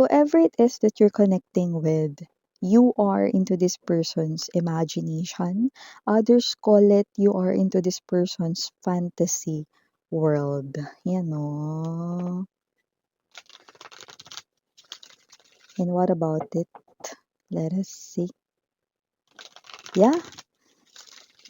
whoever it is that you're connecting with, you are into this person's imagination. Others call it you are into this person's fantasy world. You know. And what about it? Let us see. Yeah,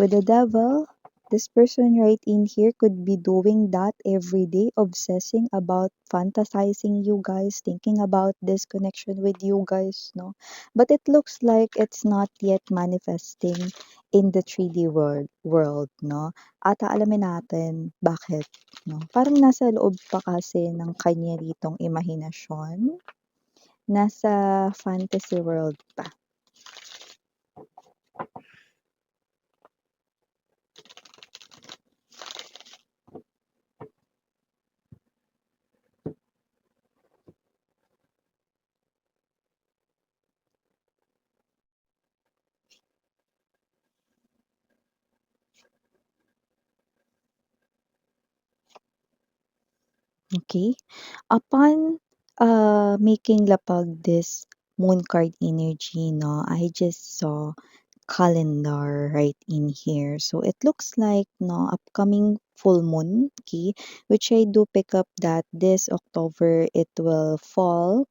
with the devil, this person right in here could be doing that every day, obsessing about fantasizing you guys, thinking about this connection with you guys, no? But it looks like it's not yet manifesting in the 3D world, no? At alamin natin bakit, no? Parang nasa loob pa kasi ng kanya ditong imahinasyon, nasa fantasy world pa. Okay. Upon making lapag this moon card energy, no, I just saw calendar right in here. So it looks like no upcoming full moon, okay, which I do pick up that this October it will fall.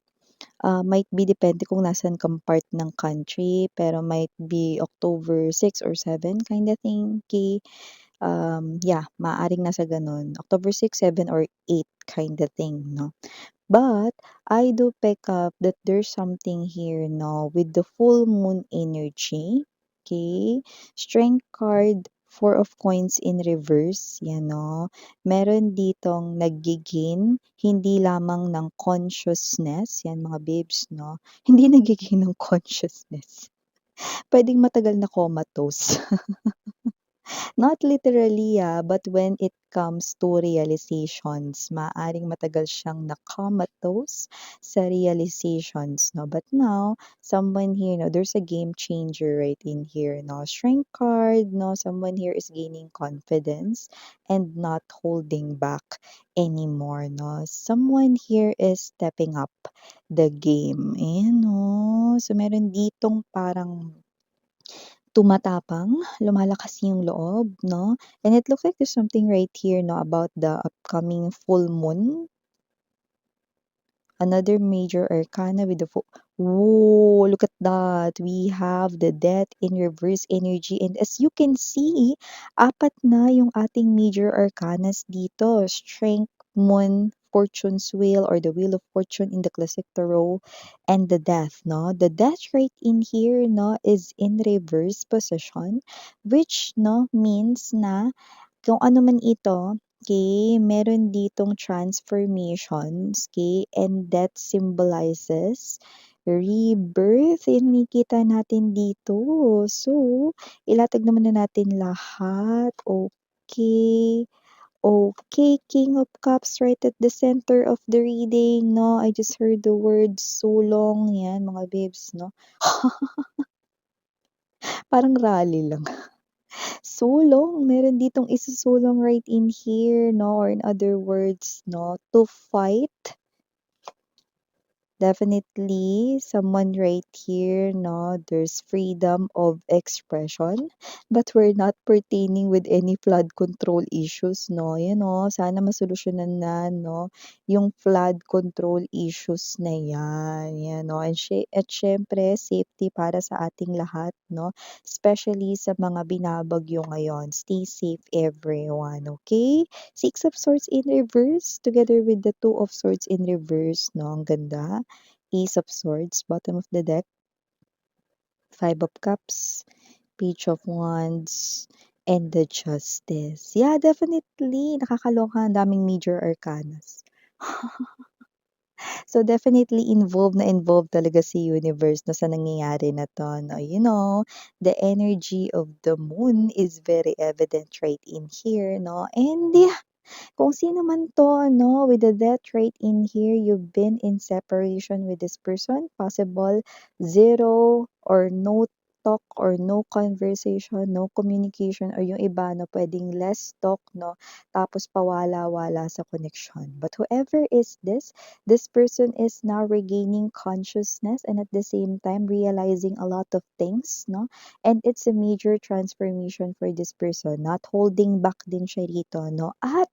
Might be depende kung nasan kang part ng country, pero might be October 6 or 7 kind of thing, okay. Yeah, maaaring nasa ganun. October 6, 7, or 8 kind of thing, no? But I do pick up that there's something here, no, with the full moon energy. Okay? Strength card, four of coins in reverse, yan, no? Meron ditong nagigain, hindi lamang ng consciousness, yan mga babes, no? Hindi nagigain ng consciousness. Pwedeng matagal na comatose. Not literally, but when it comes to realizations, maaring matagal siyang na-comatose sa realizations, no? But now, someone here, no, there's a game changer right in here, no? Strength card, no? Someone here is gaining confidence and not holding back anymore, no? Someone here is stepping up the game, no? So, meron ditong parang tumatapang, lumalakas yung loob, 'no? And it looks like there's something right here, 'no, about the upcoming full moon. Another major arcana with the full. Whoa, look at that. We have the death in reverse energy. And as you can see, apat na yung ating major arcanas dito. Strength, moon, fortune's wheel or the wheel of fortune in the classic tarot, and the death, no? The death right in here, no, is in reverse position, which, no, means na kung ano man ito, okay, meron ditong transformations, okay, and that symbolizes rebirth. Yan nakikita natin dito. So, ilatag naman na natin lahat. Okay. Okay, King of Cups right at the center of the reading, no? I just heard the word sulong. Yan, mga babes, no? Parang rally lang. Sulong, meron ditong isusulong right in here, no? Or in other words, no? To fight. Definitely, someone right here, no, there's freedom of expression, but we're not pertaining with any flood control issues, no? Yan, no, sana masolusyonan na, no, yung flood control issues na yan, yan, no? And at syempre, safety para sa ating lahat, no? Especially sa mga binabagyo ngayon. Stay safe, everyone, okay? Six of Swords in reverse together with the Two of Swords in reverse, no? Ang ganda. Ace of Swords, bottom of the deck. Five of Cups, Page of Wands, and the Justice. Yeah, definitely. Nakakaloka. Ang daming major arcanas. So, definitely involved talaga si universe no, sa nangyayari na to. No? You know, the energy of the moon is very evident right in here. No? And yeah, kung sino man 'to, no, with the death right in here, you've been in separation with this person, possible zero or no talk or no conversation, no communication, or yung iba 'no, puwedeng less talk 'no, tapos pawala-wala sa connection. But whoever is this person is now regaining consciousness and at the same time realizing a lot of things 'no, and it's a major transformation for this person. Not holding back din siya rito 'no, at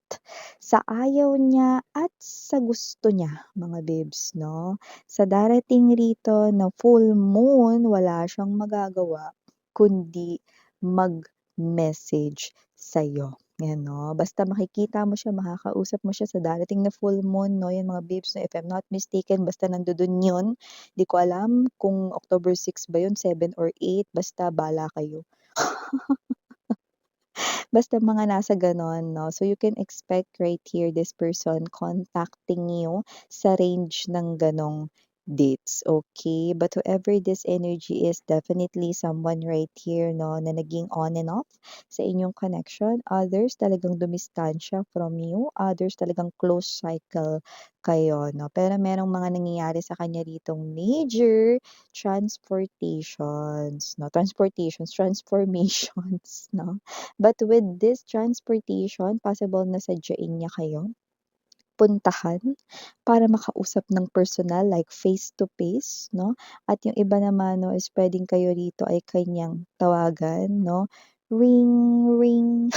sa ayaw niya at sa gusto niya mga babes 'no. Sa darating rito na full moon, wala siyang magagawa kundi mag-message sa'yo, 'yan 'no. Basta makikita mo siya, makakausap mo siya sa darating na full moon 'no, 'yan mga babes 'no, if I'm not mistaken basta nandodo'n 'yun. 'Di ko alam kung October 6 ba 'yun, 7 or 8, basta bahala kayo. Basta mga nasa gano'n 'no. So, you can expect right here this person contacting you sa range ng gano'ng dates, okay? But whoever this energy is, definitely someone right here 'no, na naging on and off sa inyong connection. Others talagang dumistansya from you, others talagang close cycle kayo 'no. Pero merong mga nangyayari sa kanya ditong major transformations 'no. But with this transportation, possible na sadyain niya kayo, puntahan para makausap ng personal like face to face 'no, at yung iba naman 'no is puwedeng kayo rito ay kaniyang tawagan 'no, "Ring, ring."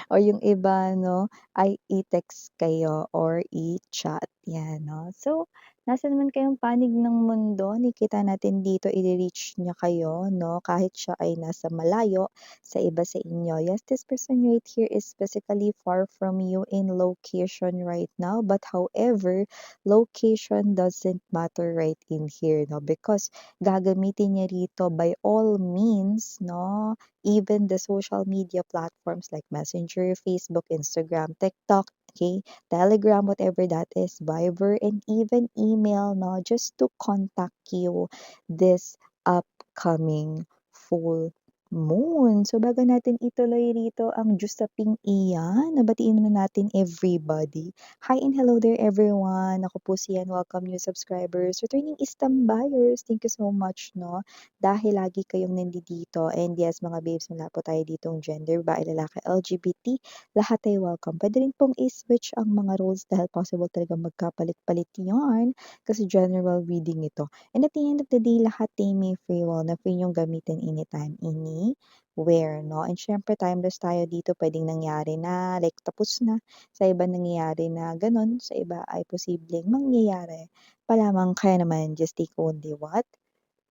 Or yung iba 'no, ay i-text kayo or i-chat, 'yan 'no. So, nasa naman kayong panig ng mundo, nakikita natin dito ire-reach niya kayo 'no, kahit siya ay nasa malayo sa iba sa inyo. Yes, this person right here is physically far from you in location right now, but however, location doesn't matter right in here 'no, because gagamitin niya rito by all means 'no, even the social media platforms like Messenger, Facebook, Instagram, TikTok, okay, Telegram, whatever that is, Viber, and even email, no, just to contact you this upcoming full moon. So, bago natin ituloy rito ang Jusaping iyan, nabatiin muna natin everybody. Hi and hello there everyone. Ako po si Yan. Welcome new subscribers, returning Istam buyers. Thank you so much, no? Dahil lagi kayong nandito. And yes, mga babes, wala po tayo ditong gender, babae, lalaki, LGBT, lahat ay welcome. Pwede rin pong i-switch ang mga roles dahil possible talaga magkapalit-palit yarn kasi general reading ito. And at the end of the day, lahat ay may free will na free niyong gamitin anytime, anywhere, no? And syempre, timeless tayo dito. Pwedeng nangyari na, like tapos na. Sa iba nangyayari na ganun. Sa iba ay posibleng mangyayari pa lamang. Kaya naman, just take only what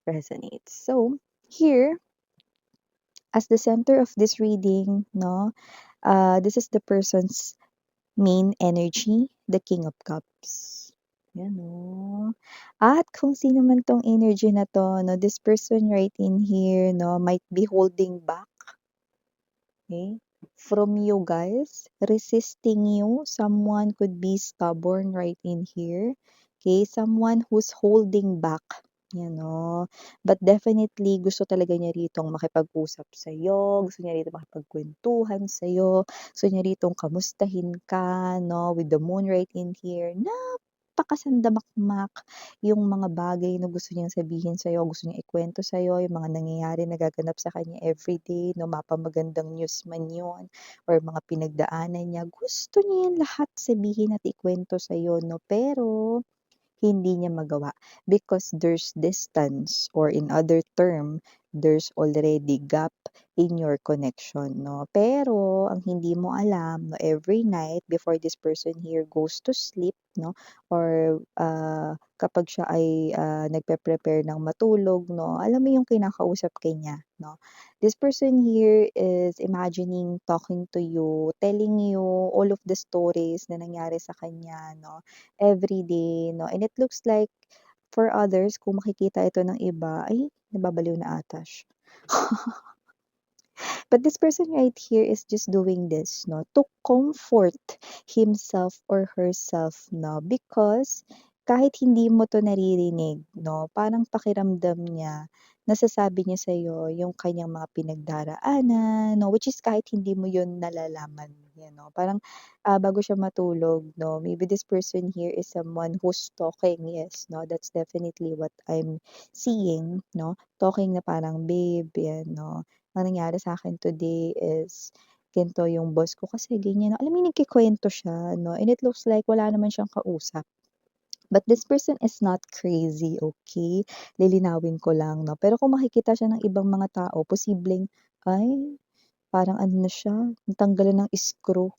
resonates. So, here, as the center of this reading, no, this is the person's main energy, the King of Cups. Yan, no. At kung sino man tong energy na to, no, this person right in here, no, might be holding back, okay, from you guys, resisting you. Someone could be stubborn right in here. Okay, someone who's holding back, you know. But definitely, gusto talaga niya ritong makipag-usap sa'yo, gusto niya rito makipagkwentuhan sa'yo, gusto niya ritong kamustahin ka, no, with the moon right in here. Napakasandamakmak yung mga bagay na gusto niyang sabihin sa'yo, gusto niyang ikwento sa'yo, yung mga nangyayari nagaganap sa kanya everyday, no, mapamagandang news man yun, or mga pinagdaanan niya, gusto niya yan lahat sabihin at ikwento sa'yo, no, pero hindi niya magawa because there's distance or in other term, there's already gap in your connection, no? Pero ang hindi mo alam, no, every night before this person here goes to sleep, no, or kapag siya ay nagpe-prepare ng matulog, no, alam mo yung kinakausap kanya, no? This person here is imagining talking to you, telling you all of the stories na nangyari sa kanya, no? Everyday 'no, and it looks like for others kung makikita ito ng iba, ay nababaliw na ata siya. But this person right here is just doing this 'no, to comfort himself or herself 'no, because kahit hindi mo 'to naririnig 'no, parang pakiramdam niya nasasabi niya sa'yo yung kanyang mga pinagdaraanan 'no, which is kahit hindi mo yun nalalaman, 'yan 'no. Parang, bago siya matulog 'no, maybe this person here is someone who's talking, yes 'no, that's definitely what I'm seeing 'no. Talking na parang, "Babe, 'yan 'no, ang nangyari sa'kin today is ganito yung boss ko kasi ganyan." Alam mo yung nagkukuwento siya 'no, and it looks like wala naman siyang kausap. But this person is not crazy, okay? Lilinawin ko lang 'no, pero kung makikita siya ng ibang mga tao posibleng, ay parang ano na siya, natanggalan ng screw.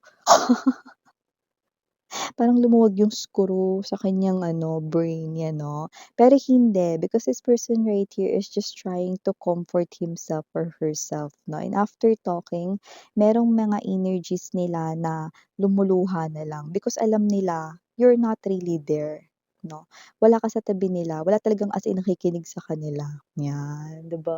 Parang lumuwag yung screw sa kanyang ano, brain niya 'no. Pero hindi, because this person right here is just trying to comfort himself or herself 'no, and after talking, merong mga energies nila na lumuluha na lang because alam nila you're not really there 'no. Wala ka sa tabi nila, wala talagang as in nakikinig sa kanila, 'yan, 'di ba?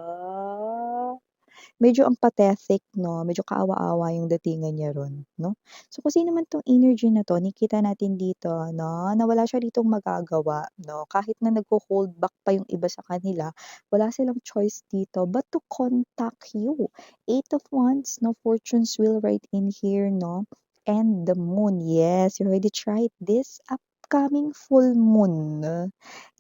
Medyo ang pathetic 'no, medyo kaawa-awa yung datingan niya ron 'no. So kung sino man 'tong energy na 'to nakikita natin dito 'no, na wala siya ditong magagawa 'no, kahit na nagho-hold back pa yung iba sa kanila, wala silang choice dito but to contact you. Eight of Wands 'no, Fortune's wheel right in here 'no, and the moon. Yes, you already tried this upcoming full moon.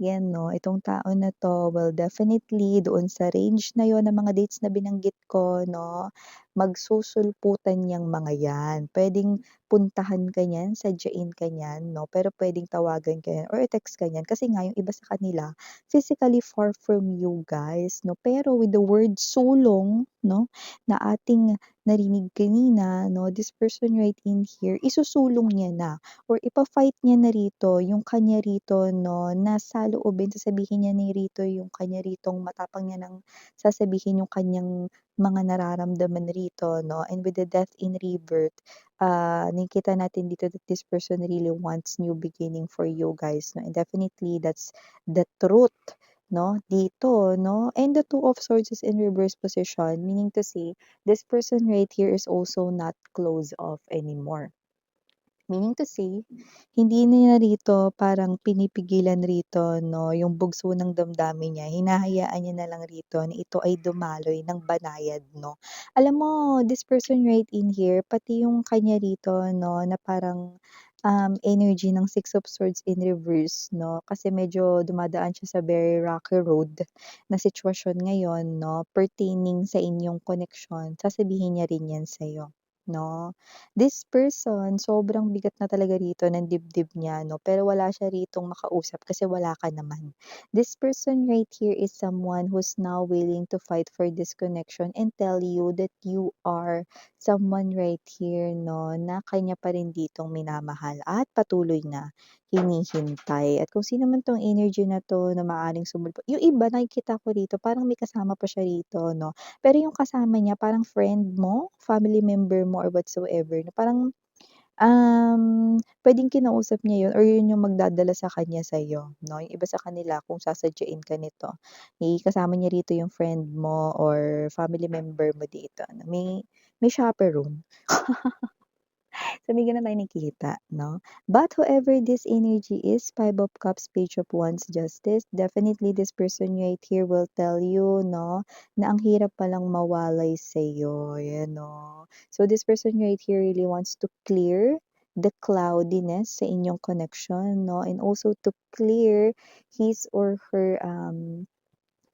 'Yan 'no, itong tao na 'to, well definitely doon sa range na yon ng mga dates na binanggit ko 'no, magsusulputan 'yang mga 'yan. Puwedeng puntahan ka niyan, sadyain ka niyan 'no, pero puwedeng tawagan ka niyan or i-text ka niyan kasi nga yung iba sa kanila physically far from you guys 'no, pero with the word sulong 'no, na ating narinig kanina 'no, this person right in here, isusulong niya na or ifa-fight niya na rito yung kanya rito 'no, na saloobin, sasabihin niya na rito yung kanya ritong matapang niya ng sasabihin yung kanyang mga nararamdaman rito 'no, and with the death in rebirth, nakikita natin dito that this person really wants new beginning for you guys 'no, and definitely that's the truth 'no, dito 'no, and the Two of Swords is in reverse position, meaning to say, this person right here is also not closed off anymore. Meaning to say, hindi niya rito parang pinipigilan rito 'no, yung bugso ng damdamin niya, hinahayaan niya na lang rito na ito ay dumaloy ng banayad 'no. Alam mo, this person right in here, pati yung kanya rito 'no, na parang, energy ng Six of Swords in reverse 'no, kasi medyo dumadaan siya sa very rocky road na sitwasyon ngayon 'no, pertaining sa inyong connection, sasabihin niya rin 'yan sa'yo 'no. This person, sobrang bigat na talaga rito ng dibdib niya 'no, pero wala siya ritong makausap kasi wala ka naman. This person right here is someone who's now willing to fight for this connection and tell you that you are someone right here 'no, na kanya pa rin ditong minamahal at patuloy na hinihintay. At kung sino man 'tong energy na 'to na maaaring sumulpot yung iba nakikita ko rito parang may kasama pa siya rito 'no, pero yung kasama niya parang friend mo, family member mo or whatsoever na parang, puwedeng kinausap niya yun or yun yung magdadala sa kanya sa'yo 'no. Yung iba sa kanila kung sasadyain ka nito, kasama niya rito yung friend mo or family member mo dito na may chaperone. So, bigyan na tayo ng kita 'no. But whoever this energy is, Five of Cups, Page of Wands, Justice, definitely this person right here will tell you 'no, na ang hirap palang mawalay sa'yo, ayan 'no. So, this person right here really wants to clear the cloudiness sa inyong connection 'no, and also to clear his or her,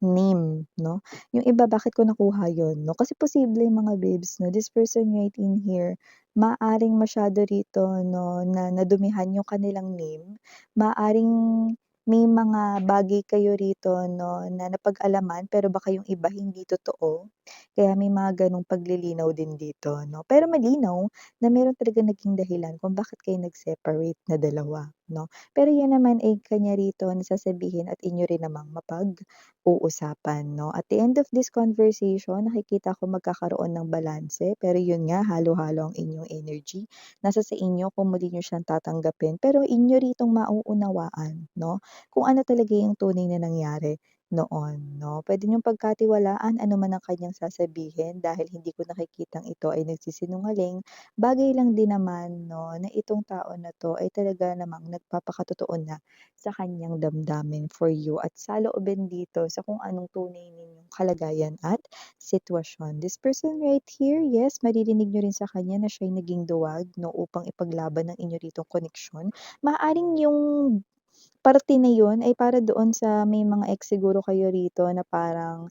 name 'no. Yung iba bakit ko nakuha yun 'no, kasi posible mga babes 'no, this person right in here, maaaring masyado rito 'no, na nadumihan yung kanilang name. Maaaring may mga bagay kayo rito 'no, na napag-alaman pero baka yung iba hindi totoo. Kaya may mga ganong paglilinaw din dito 'no. Pero malinaw na meron talagang naging dahilan kung bakit kayo nag-separate na dalawa 'no. Pero yan naman ay kanya rito na sasabihin at inyo rin namang uusapan 'no. At the end of this conversation, nakikita ko magkakaroon ng balanse, pero yun nga halo-halo ang inyong energy. Nasa sa inyo kung muli niyo siyang tatanggapin, pero inyo ritong mauunawaan 'no, kung ano talaga yung tunay na nangyari noon 'no. Puwede niyong pagkatiwalaan ano man ang kanyang sasabihin dahil hindi ko nakikitang ito ay nagsisinungaling. Bagay lang din naman 'no na itong tao na 'to ay talaga namang nagpapakatotoo na sa kanyang damdamin for you at saloobin dito sa kung anong tunay ninyong kalagayan at sitwasyon. This person right here, yes, maririnig niyo rin sa kanya na siya'y naging duwag 'no upang ipaglaban ang inyo ritong koneksyon. Maaaring yung parte na yun ay para doon sa may mga ex siguro kayo rito na parang,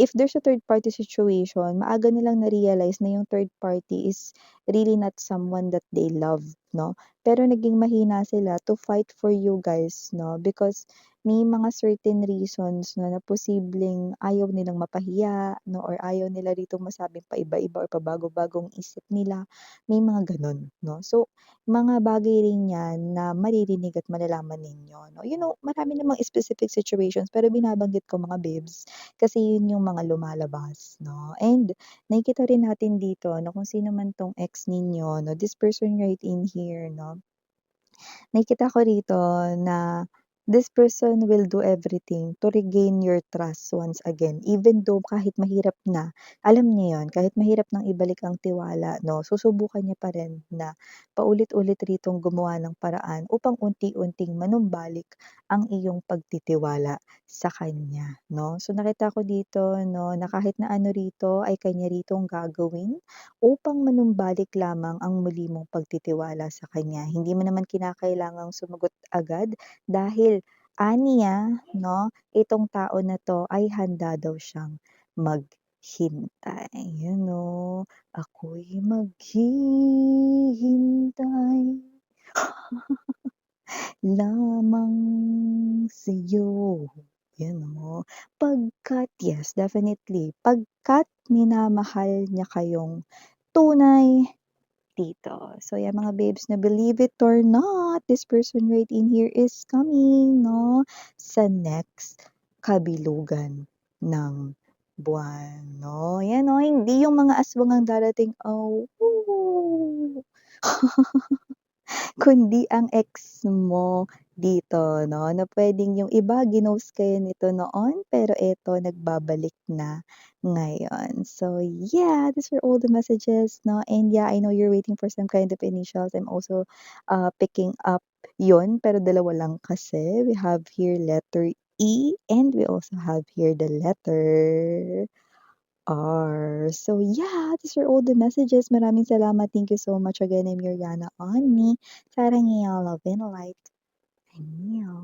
if there's a third party situation, maaga nilang na-realize na yung third party is really not someone that they love 'no. Pero naging mahina sila to fight for you guys 'no, because may mga certain reasons 'no, na posibleng ayaw nilang mapahiya 'no, or ayaw nila ritong masabing paiba-iba or pabago-bagong isip nila, may mga gano'n 'no. So, mga bagay rin 'yan na maririnig at malalaman ninyo 'no. You know, marami namang specific situations pero binabanggit ko mga babes, kasi yun yung mga lumalabas 'no. And nakikita rin natin dito na kung sino man 'tong ex ninyo 'no, this person right in here 'no, nakikita ko rito na this person will do everything to regain your trust once again. Even though kahit mahirap na, alam niya yun, kahit mahirap nang ibalik ang tiwala 'no, susubukan niya pa rin na paulit-ulit ritong gumawa ng paraan upang unti-unting manumbalik ang iyong pagtitiwala sa kanya 'no. So nakita ko dito 'no, na kahit na ano rito ay kanya ritong gagawin upang manumbalik lamang ang muli mong pagtitiwala sa kanya. Hindi mo naman kinakailangang sumagot agad dahil aniya 'no, itong tao na 'to ay handa daw siyang maghintay. Yun 'no, ako'y maghihintay lamang sa'yo. Yan 'no, pagkat yes, definitely, pagkat minamahal niya kayong tunay dito. So yeah, mga babes na believe it or not, this person right in here is coming 'no, sa next kabilugan ng buwan 'no. Yan 'no, hindi yung mga aswang ang darating, oh, woo. Kundi ang ex mo dito 'no, na puwedeng yung iba ginost kayo nito noon, pero eto nagbabalik na ngayon. So yeah, these are all the messages 'no, and yeah, I know you're waiting for some kind of initials. I'm also, picking up yun, pero dalawa lang kasi. We have here letter E and we also have here the letter R. So yeah, these are all the messages. Maraming salamat. Thank you so much again. I'm Yuriana on me. 사랑해요. Love and light. 안녕.